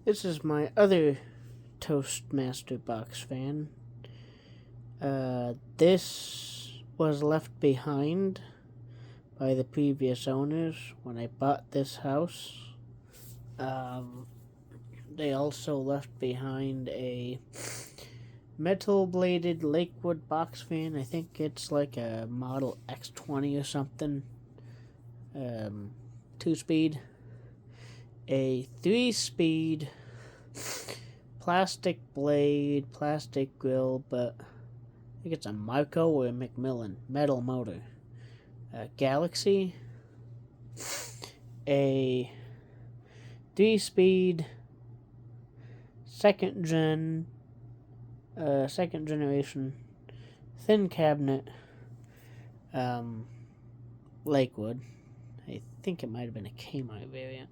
This is my other Toastmaster box fan. This was left behind by the previous owners when I bought this house. They also left behind a metal-bladed Lakewood box fan. I think it's like a Model X20 or something. 2-speed. A 3-speed plastic blade, plastic grill, but I think it's a Marco or a Macmillan metal motor. Galaxy. A 3-speed second generation thin cabinet Lakewood. I think it might have been a Kmart variant.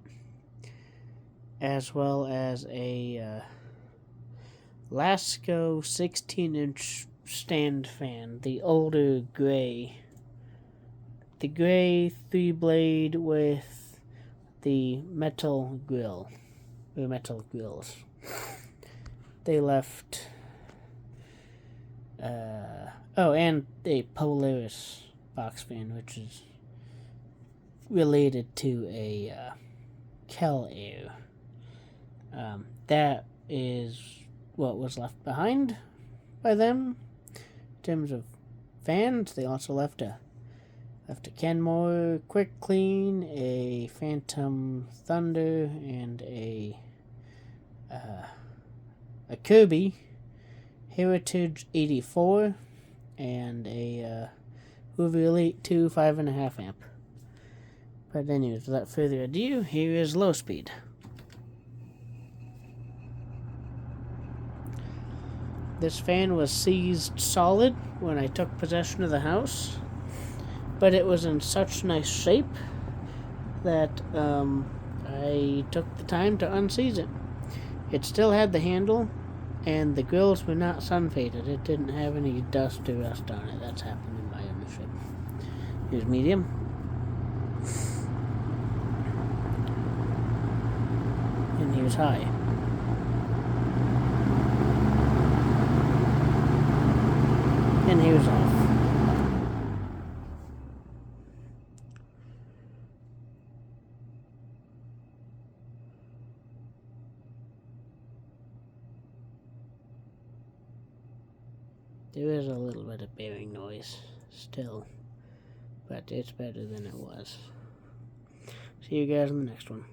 As well as a Lasco 16-inch stand fan, the older gray. The gray 3-blade with the metal grill, or metal grills. They left, and a Polaris box fan, which is related to a Kel Air. That is what was left behind by them. In terms of fans, they also left a Kenmore Quick Clean, a Phantom Thunder, and a Kirby Heritage 84, and a Hoover Elite 2 5.5 amp. But anyways, without further ado, here is Low Speed. This fan was seized solid when I took possession of the house, but it was in such nice shape that I took the time to unseize it. It still had the handle, and the grills were not sun-faded. It didn't have any dust or rust on it. That's happened in my ownership. Here's medium. And here's high. And here's off. There is a little bit of bearing noise still, but it's better than it was. See you guys in the next one.